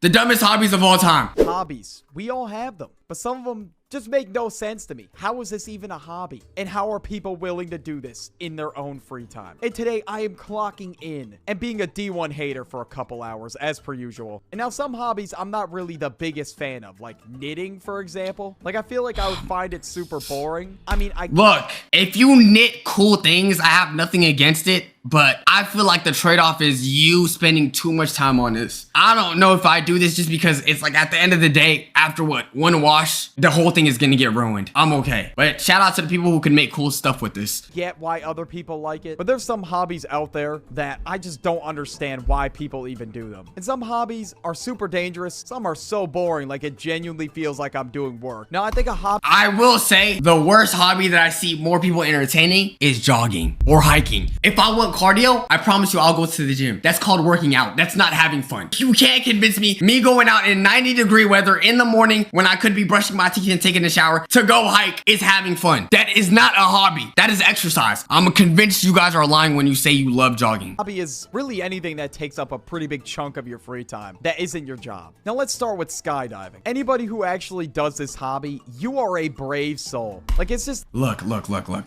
The dumbest hobbies of all time. Hobbies. We all have them, but some of them just make no sense to me. How is this even a hobby? And how are people willing to do this in their own free time? And today I am clocking in and being a D1 hater for a couple hours as per usual. And now some hobbies I'm not really the biggest fan of, like knitting, for example. Like I feel like I would find it super boring. I mean, Look, if you knit cool things, I have nothing against it. But I feel like the trade-off is you spending too much time on this. I don't know if I do this just because it's like at the end of the day, after one wash, the whole thing is gonna get ruined. I'm okay. But shout out to the people who can make cool stuff with this. Get why other people like it, but there's some hobbies out there that I just don't understand why people even do them. And some hobbies are super dangerous. Some are so boring, like it genuinely feels like I'm doing work. Now, I think a hobby... I will say the worst hobby that I see more people entertaining is jogging or hiking. If I want cardio, I promise you I'll go to the gym. That's called working out. That's not having fun. You can't convince me going out in 90-degree weather in the morning when I could be brushing my teeth and taking a shower to go hike is having fun. That is not a hobby. That is exercise. I'm convinced you guys are lying when you say you love jogging. Hobby is really anything that takes up a pretty big chunk of your free time that isn't your job. Now let's start with skydiving. Anybody who actually does this hobby, you are a brave soul. Like it's just... Look.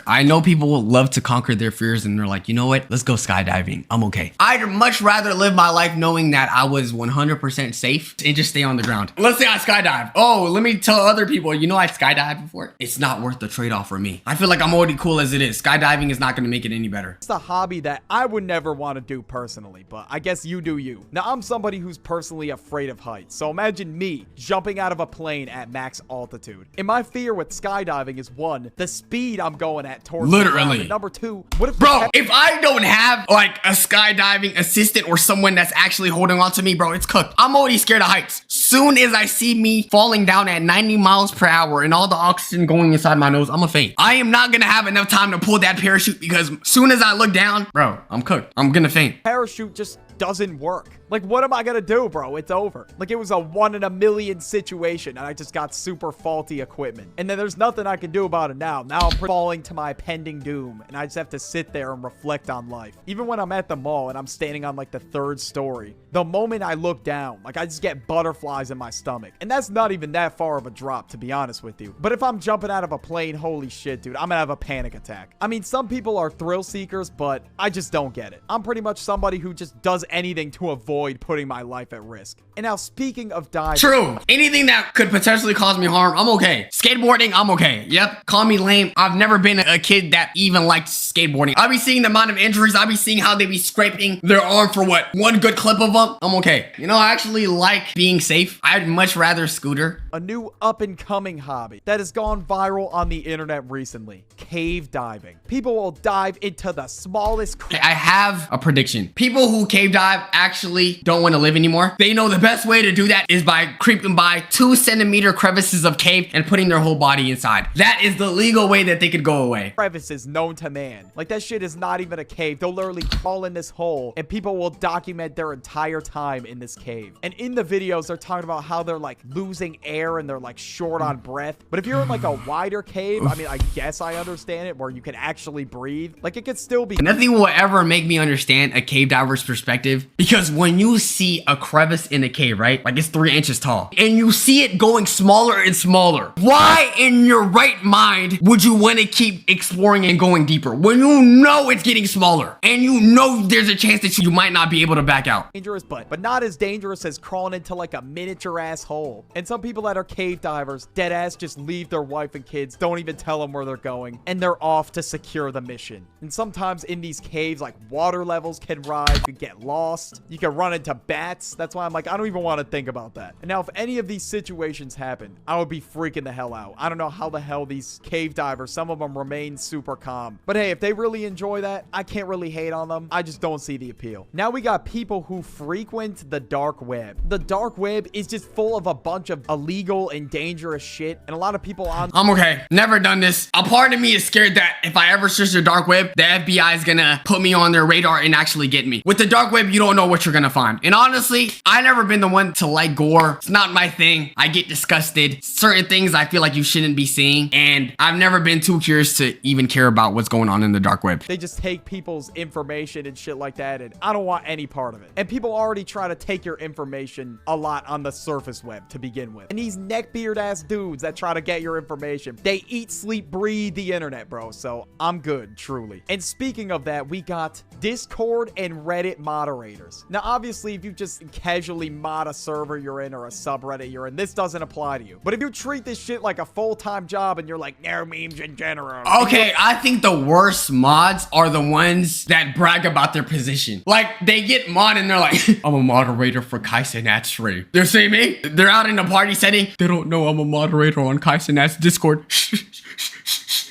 I know people will love to conquer their fears and they're like, you know what? Let's go skydiving. I'm okay. I'd much rather live my life knowing that I was 100% safe and just stay on the ground. Let's say I skydive. Oh, let me tell other people, you know I skydived before? It's not worth the trade-off for me. I feel like I'm already cool as it is. Skydiving is not going to make it any better. It's a hobby that I would never want to do personally, but I guess you do you. Now, I'm somebody who's personally afraid of heights, so imagine me jumping out of a plane at max altitude. And my fear with skydiving is one, the speed I'm going at towards the ground, and number two, what if... Bro, if I don't have like a skydiving assistant or someone that's actually holding on to me, bro, it's cooked. I'm already scared of heights. Soon as I see me falling down at 90 miles per hour and all the oxygen going inside my nose, I'm a faint. I am not gonna have enough time to pull that parachute because soon as I look down, bro, I'm cooked. I'm gonna faint. Parachute just doesn't work. Like, what am I gonna do, bro? It's over. Like, it was a 1 in a million situation, and I just got super faulty equipment. And then there's nothing I can do about it now. Now I'm falling to my pending doom, and I just have to sit there and reflect on life. Even when I'm at the mall and I'm standing on, like, the 3rd story, the moment I look down, like, I just get butterflies in my stomach. And that's not even that far of a drop, to be honest with you. But if I'm jumping out of a plane, holy shit, dude, I'm gonna have a panic attack. I mean, some people are thrill seekers, but I just don't get it. I'm pretty much somebody who just does anything to avoid putting my life at risk. And now, speaking of diving... True. Anything that could potentially cause me harm, I'm okay. Skateboarding, I'm okay. Yep. Call me lame. I've never been a kid that even liked skateboarding. I'll be seeing the amount of injuries. I'll be seeing how they be scraping their arm for what? One good clip of them? I'm okay. You know, I actually like being safe. I'd much rather scooter. A new up-and-coming hobby that has gone viral on the internet recently. Cave diving. People will dive into the smallest... I have a prediction. People who cave dive actually don't want to live anymore. They know the best way to do that is by creeping by 2-centimeter crevices of cave and putting their whole body inside. That is the legal way that they could go away. Crevices known to man. Like, that shit is not even a cave. They'll literally crawl in this hole and people will document their entire time in this cave. And in the videos, they're talking about how they're like losing air and they're like short on breath. But if you're in like a wider cave, I mean, I guess I understand it, where you can actually breathe. Like, it could still be... Nothing will ever make me understand a cave diver's perspective, because when you see a crevice in a cave, right? Like, it's 3 inches tall, and you see it going smaller and smaller. Why in your right mind would you want to keep exploring and going deeper when you know it's getting smaller and you know there's a chance that you might not be able to back out? Dangerous, but not as dangerous as crawling into like a miniature ass hole. And some people that are cave divers, dead ass, just leave their wife and kids, don't even tell them where they're going, and they're off to secure the mission. And sometimes in these caves, like, water levels can rise, you could get lost, you can run into bats. That's why I'm like, I don't even want to think about that. And now, if any of these situations happen, I would be freaking the hell out. I don't know how the hell these cave divers, some of them remain super calm. But hey, if they really enjoy that, I can't really hate on them. I just don't see the appeal. Now we got people who frequent the dark web. The dark web is just full of a bunch of illegal illegal and dangerous shit. And a lot of people on... I'm okay. Never done this. A part of me is scared that if I ever search the dark web, the FBI is gonna put me on their radar and actually get me. With the dark web, you don't know what you're gonna find. And honestly, I never been the one to like gore. It's not my thing. I get disgusted. Certain things I feel like you shouldn't be seeing. And I've never been too curious to even care about what's going on in the dark web. They just take people's information and shit like that, and I don't want any part of it. And people already try to take your information a lot on the surface web to begin with. And these neckbeard ass dudes that try to get your information, they eat, sleep, breathe the internet, bro. So I'm good, truly. And speaking of that, we got Discord and Reddit moderators. Now, obviously, if you just casually mod a server you're in or a subreddit you're in, this doesn't apply to you. But if you treat this shit like a full-time job and you're like, no memes in general. Okay, I think the worst mods are the ones that brag about their position. Like, they get mod and they're like, I'm a moderator for Kaisenat's stream. They're saying me? They're out in a party setting. They don't know I'm a moderator on Kaisenat's Discord.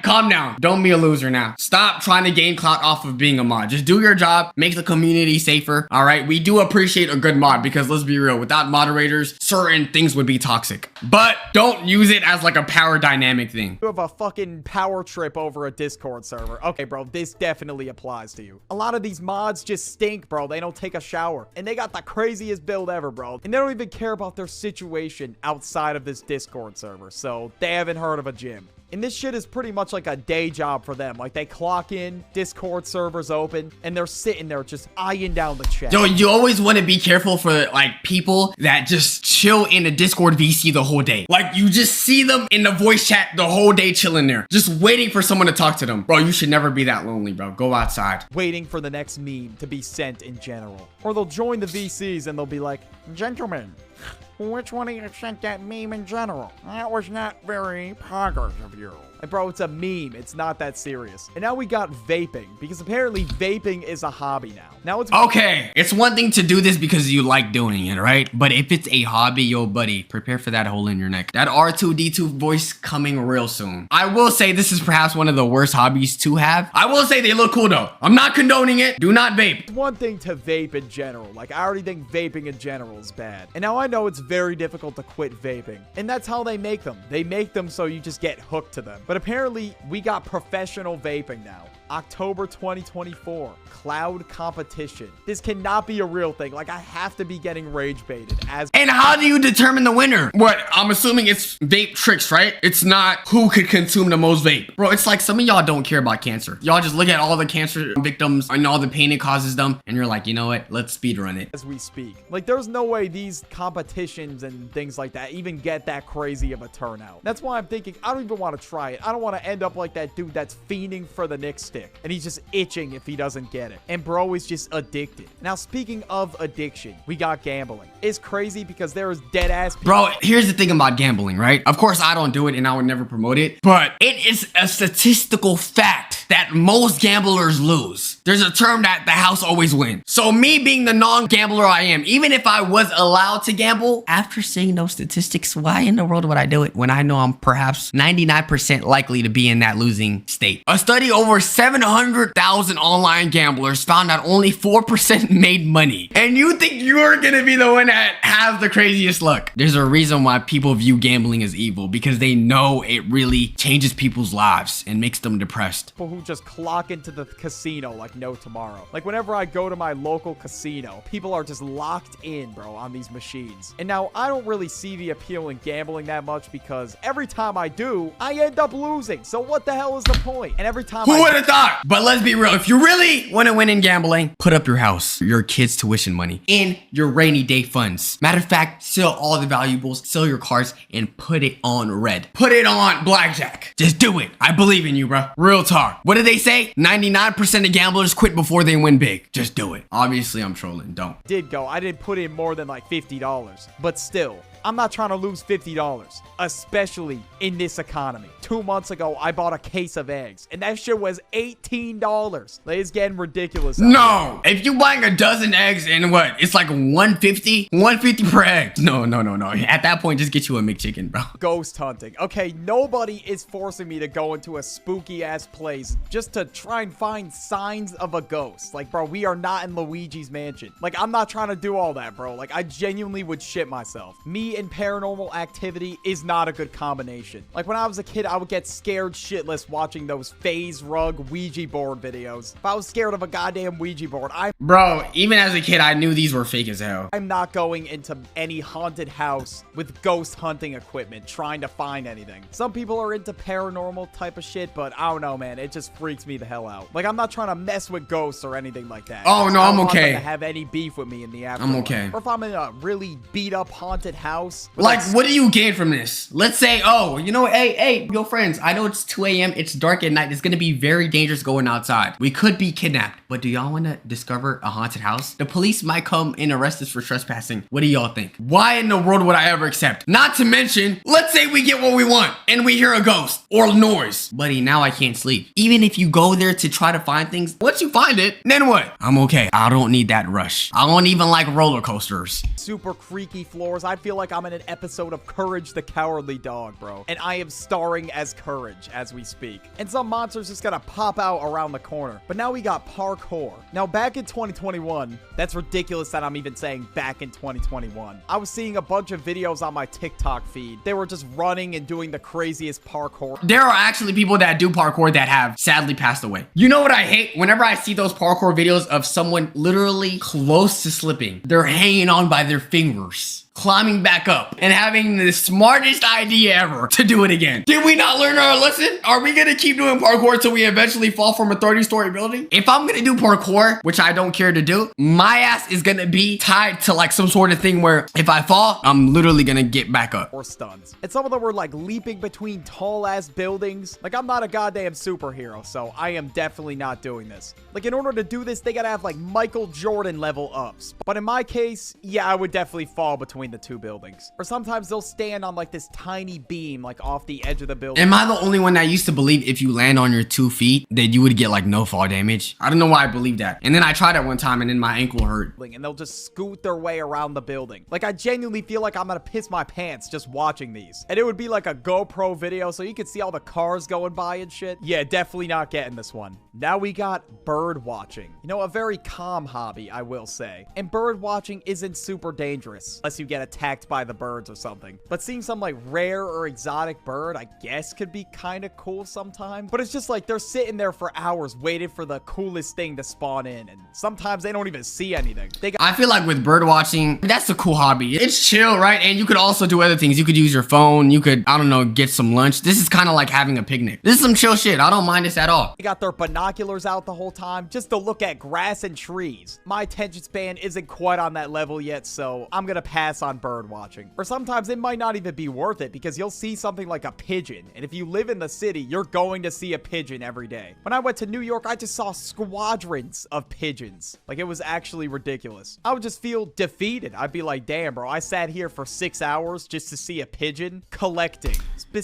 Calm down. Don't be a loser now. Stop trying to gain clout off of being a mod. Just do your job. Make the community safer. All right. We do appreciate a good mod because let's be real. Without moderators, certain things would be toxic. But don't use it as like a power dynamic thing. You have a fucking power trip over a Discord server. Okay, bro. This definitely applies to you. A lot of these mods just stink, bro. They don't take a shower. And they got the craziest build ever, bro. And they don't even care about their situation outside of this Discord server. So they haven't heard of a gym. And this shit is pretty much like a day job for them. Like, they clock in, Discord servers open, and they're sitting there just eyeing down the chat. Yo, you always want to be careful for, like, people that just chill in a Discord VC the whole day. Like, you just see them in the voice chat the whole day chilling there. Just waiting for someone to talk to them. Bro, you should never be that lonely, bro. Go outside. Waiting for the next meme to be sent in general. Or they'll join the VCs and they'll be like, gentlemen, which one of you sent that meme in general? That was not very poggers of you. And bro, it's a meme. It's not that serious. And now we got vaping, because apparently vaping is a hobby now. Now it's okay. It's one thing to do this because you like doing it, right? But if it's a hobby, yo, buddy, prepare for that hole in your neck. That R2-D2 voice coming real soon. I will say this is perhaps one of the worst hobbies to have. I will say they look cool though. I'm not condoning it. Do not vape. It's one thing to vape in general. Like, I already think vaping in general is bad. And now I know it's very difficult to quit vaping. And that's how they make them. They make them so you just get hooked to them. But apparently, we got professional vaping now. October 2024, cloud competition. This cannot be a real thing. Like, I have to be getting rage baited as... And how do you determine the winner? What? I'm assuming it's vape tricks, right? It's not who could consume the most vape. Bro, it's like some of y'all don't care about cancer. Y'all just look at all the cancer victims and all the pain it causes them. And you're like, you know what? Let's speedrun it. As we speak. Like, there's no way these competitions and things like that even get that crazy of a turnout. That's why I'm thinking, I don't even want to try it. I don't want to end up like that dude that's fiending for the Nick stick. And he's just itching if he doesn't get it. And bro is just addicted. Now, speaking of addiction, we got gambling. It's crazy because there is dead ass people. Bro, here's the thing about gambling, right? Of course, I don't do it and I would never promote it. But it is a statistical fact that most gamblers lose. There's a term that the house always wins. So me being the non-gambler I am, even if I was allowed to gamble, after seeing those statistics, why in the world would I do it when I know I'm perhaps 99% likely to be in that losing state? A study over 700,000 online gamblers found that only 4% made money. And you think you're gonna be the one that has the craziest luck. There's a reason why people view gambling as evil, because they know it really changes people's lives and makes them depressed. People who just clock into the casino like no tomorrow. Like, whenever I go to my local casino, people are just locked in, bro, on these machines. And now I don't really see the appeal in gambling that much, because every time I do, I end up losing. So what the hell is the point? And every time Who would have thought? But let's be real. If you really want to win in gambling, put up your house, your kids' tuition money, in your rainy day funds. Matter of fact, sell all the valuables, sell your cars, and put it on red. Put it on blackjack. Just do it. I believe in you, bro. Real talk. What did they say? 99% of gamblers quit before they win big. Just do it. Obviously, I'm trolling. Don't. I didn't put in more than like $50, but still. I'm not trying to lose $50, especially in this economy. 2 months ago, I bought a case of eggs, and that shit was $18. Like, it's getting ridiculous. No, if you're buying a dozen eggs and what, it's like $150 per egg. No. At that point, just get you a McChicken, bro. Ghost hunting. Okay, nobody is forcing me to go into a spooky ass place just to try and find signs of a ghost. Like, bro, we are not in Luigi's Mansion. Like, I'm not trying to do all that, bro. Like, I genuinely would shit myself. Me hobby and paranormal activity is not a good combination. Like when I was a kid, I would get scared shitless watching those phase rug Ouija board videos. If I was scared of a goddamn Ouija board, Bro, even as a kid, I knew these were fake as hell. I'm not going into any haunted house with ghost hunting equipment trying to find anything. Some people are into paranormal type of shit, but I don't know, man. It just freaks me the hell out. Like, I'm not trying to mess with ghosts or anything like that. Oh, no, I'm okay. I don't want them to have any beef with me in the afterlife. I'm okay. Or if I'm in a really beat up haunted house. Like, what do you gain from this? Let's say, oh, you know, hey, yo, friends, I know it's 2 a.m. It's dark at night. It's going to be very dangerous going outside. We could be kidnapped, but do y'all want to discover a haunted house? The police might come and arrest us for trespassing. What do y'all think? Why in the world would I ever accept? Not to mention, let's say we get what we want and we hear a ghost or noise. Buddy, now I can't sleep. Even if you go there to try to find things, once you find it, then what? I'm okay. I don't need that rush. I don't even like roller coasters. Super creaky floors. I feel like I'm in an episode of Courage the Cowardly Dog, bro. And I am starring as Courage as we speak. And some monsters just gotta pop out around the corner. But now we got parkour. Now back in 2021, that's ridiculous that I'm even saying back in 2021. I was seeing a bunch of videos on my TikTok feed. They were just running and doing the craziest parkour. There are actually people that do parkour that have sadly passed away. You know what I hate? Whenever I see those parkour videos of someone literally close to slipping, they're hanging on by their fingers, climbing back up and having the smartest idea ever to do it again. Did we not learn our lesson? Are we gonna keep doing parkour until we eventually fall from a 30-story building? If I'm gonna do parkour, which I don't care to do, my ass is gonna be tied to like some sort of thing where if I fall, I'm literally gonna get back up. Or stunts. And some of them were like leaping between tall ass buildings. Like, I'm not a goddamn superhero, so I am definitely not doing this. Like, in order to do this, they gotta have like Michael Jordan level ups. But in my case, yeah, I would definitely fall between the two buildings. Or sometimes they'll stand on like this tiny beam like off the edge of the building. Am I the only one that used to believe if you land on your 2 feet that you would get like no fall damage? I don't know why I believe that. And then I tried it one time and then my ankle hurt. And they'll just scoot their way around the building. Like, I genuinely feel like I'm gonna piss my pants just watching these. And it would be like a GoPro video so you could see all the cars going by and shit. Yeah, definitely not getting this one. Now we got bird watching. You know, a very calm hobby, I will say. And bird watching isn't super dangerous unless you get attacked by the birds or something. But seeing some like rare or exotic bird, I guess could be kind of cool sometimes. But it's just like they're sitting there for hours waiting for the coolest thing to spawn in. And sometimes they don't even see anything. I feel like with bird watching, that's a cool hobby. It's chill, right? And you could also do other things. You could use your phone. You could, I don't know, get some lunch. This is kind of like having a picnic. This is some chill shit. I don't mind this at all. They got their binoculars out the whole time just to look at grass and trees. My attention span isn't quite on that level yet, so I'm gonna pass on bird watching. Or sometimes it might not even be worth it because you'll see something like a pigeon. And if you live in the city, you're going to see a pigeon every day. When I went to New York, I just saw squadrons of pigeons. Like, it was actually ridiculous. I would just feel defeated. I'd be like, damn, bro, I sat here for 6 hours just to see a pigeon collecting.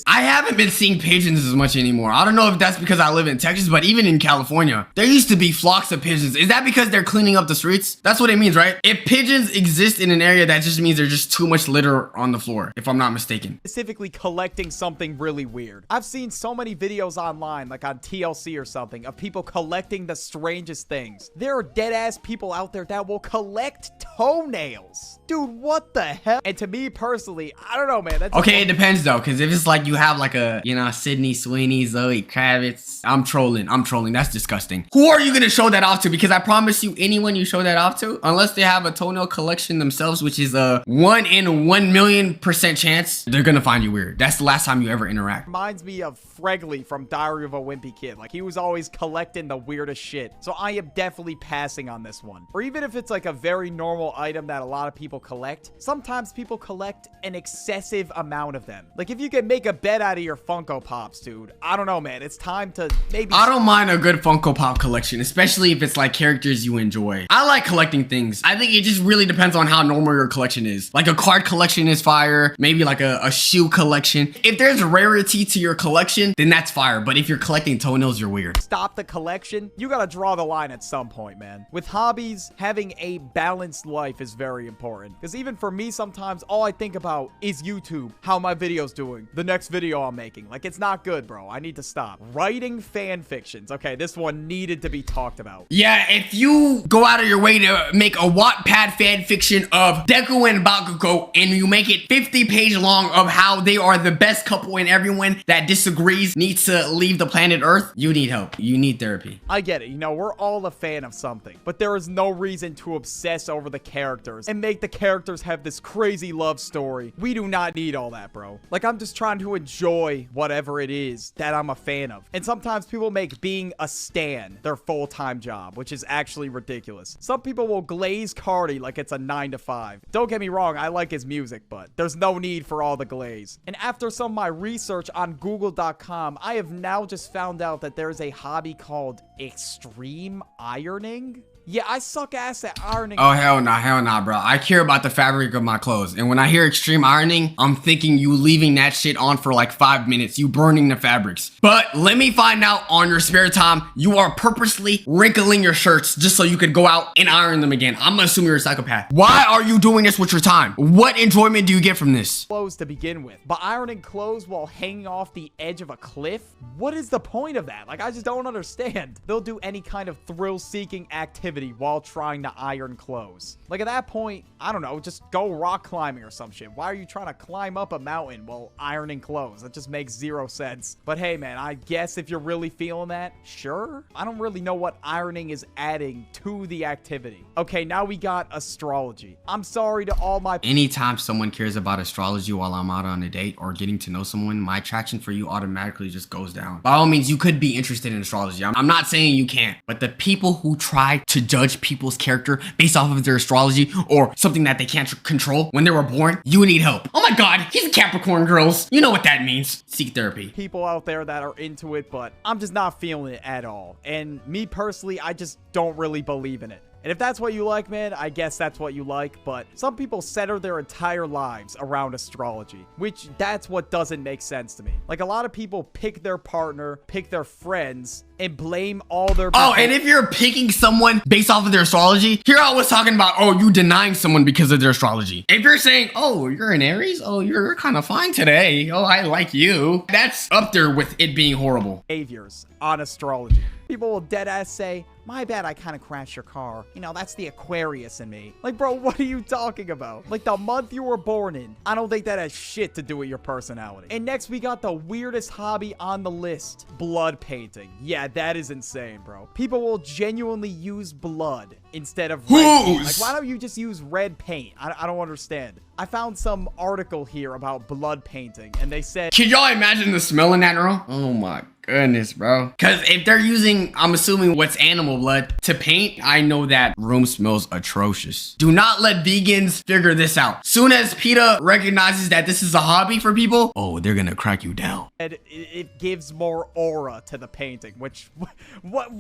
I haven't been seeing pigeons as much anymore. I don't know if that's because I live in Texas, but even in California, there used to be flocks of pigeons. Is that because they're cleaning up the streets? That's what it means, right? If pigeons exist in an area, that just means there's just too much litter on the floor, if I'm not mistaken. Specifically collecting something really weird. I've seen so many videos online, like on TLC or something, of people collecting the strangest things. There are dead ass people out there that will collect toenails. Dude, what the hell? And to me personally, I don't know, man. That's okay, it depends though, because if it's like you have like a, you know, Sydney Sweeney, Zoe Kravitz, I'm trolling. That's disgusting. Who are you gonna show that off to? Because I promise you, anyone you show that off to, unless they have a toenail collection themselves, which is a 1 in 1,000,000% chance, they're gonna find you weird. That's the last time you ever interact. Reminds me of Fregley from Diary of a Wimpy Kid. Like, he was always collecting the weirdest shit. So I am definitely passing on this one. Or even if it's like a very normal item that a lot of people collect, sometimes people collect an excessive amount of them. Like, if you can make a bed out of your Funko Pops, dude, I don't know, man. It's time to maybe... I don't mind a good Funko Pop collection, especially if it's like characters you enjoy. I like collecting things. I think it just really depends on how normal your collection is. Like, a card collection is fire. Maybe like a shoe collection. If there's rarity to your collection, then that's fire. But if you're collecting toenails, you're weird. Stop the collection. You gotta draw the line at some point, man. With hobbies, having a balanced life is very important. Because even for me, sometimes all I think about is YouTube, how my video's doing, the next video I'm making. Like, it's not good, bro. I need to stop. Writing fan fictions. Okay, this one needed to be talked about. Yeah, if you go out of your way to make a Wattpad fan fiction of Deku and Bakugo and you make it 50-page long of how they are the best couple and everyone that disagrees needs to leave the planet Earth, you need help. You need therapy. I get it. You know, we're all a fan of something, but there is no reason to obsess over the characters and make the characters have this crazy love story. We do not need all that, bro. Like, I'm just trying to enjoy whatever it is that I'm a fan of. And sometimes people make being a stan their full-time job, which is actually ridiculous. Some people will glaze Cardi like it's a 9 to 5. Don't get me wrong, I like his music, but there's no need for all the glaze. And after some of my research on google.com, I have now just found out that there's a hobby called extreme ironing. Yeah, I suck ass at ironing. Oh, hell nah, bro. I care about the fabric of my clothes. And when I hear extreme ironing, I'm thinking you leaving that shit on for like 5 minutes, you burning the fabrics. But let me find out on your spare time, you are purposely wrinkling your shirts just so you could go out and iron them again. I'm gonna assume you're a psychopath. Why are you doing this with your time? What enjoyment do you get from this? Clothes to begin with, but ironing clothes while hanging off the edge of a cliff? What is the point of that? Like, I just don't understand. They'll do any kind of thrill-seeking activity while trying to iron clothes. Like, at that point, I don't know, just go rock climbing or some shit. Why are you trying to climb up a mountain while ironing clothes? That just makes zero sense. But hey, man, I guess if you're really feeling that, sure. I don't really know what ironing is adding to the activity. Okay, now we got astrology. I'm sorry to all my... Anytime someone cares about astrology while I'm out on a date or getting to know someone, my attraction for you automatically just goes down. By all means, you could be interested in astrology. I'm not saying you can't, but the people who try to judge people's character based off of their astrology or something that they can't control when they were born, you need help. Oh my God, he's a Capricorn, girls. You know what that means. Seek therapy. People out there that are into it, but I'm just not feeling it at all. And me personally, I just don't really believe in it. And if that's what you like, man, I guess that's what you like. But some people center their entire lives around astrology, which that's what doesn't make sense to me. Like, a lot of people pick their partner, pick their friends, and blame all their... Oh, and if you're picking someone based off of their astrology, here I was talking about, oh, you denying someone because of their astrology. If you're saying, oh, you're an Aries? Oh, you're kind of fine today. Oh, I like you. That's up there with it being horrible. Behaviors on astrology. People will deadass say, my bad, I kind of crashed your car. You know, that's the Aquarius in me. Like, bro, what are you talking about? Like, the month you were born in. I don't think that has shit to do with your personality. And next, we got the weirdest hobby on the list. Blood painting. Yeah, that is insane, bro. People will genuinely use blood instead of red paint. Like, why don't you just use red paint? I don't understand. I found some article here about blood painting, and they said... Can y'all imagine the smell in that room? Oh my goodness, bro. Because if they're using, I'm assuming what's animal blood to paint, I know that room smells atrocious. Do not let vegans figure this out. Soon as PETA recognizes that this is a hobby for people, oh, they're gonna crack you down. It gives more aura to the painting, which...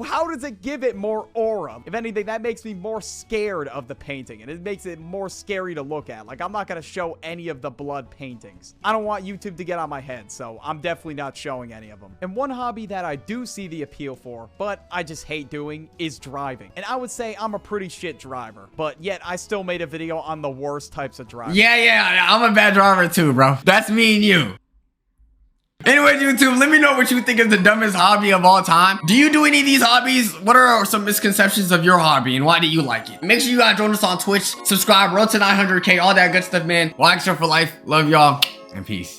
How does it give it more aura? If anything, that makes me more scared of the painting, and it makes it more scary to look at. Like, I'm not gonna show any of the blood paintings. I don't want YouTube to get on my head, so I'm definitely not showing any of them. And one hobby that I do see the appeal for, but I just hate doing, is driving. And I would say I'm a pretty shit driver, but yet I still made a video on the worst types of driving. Yeah, I'm a bad driver too, bro. That's me and you. Anyways, YouTube, let me know what you think is the dumbest hobby of all time. Do you do any of these hobbies? What are some misconceptions of your hobby and why do you like it? Make sure you guys join us on Twitch, subscribe, road to 900K, all that good stuff, man. Like, share for life. Love y'all and peace.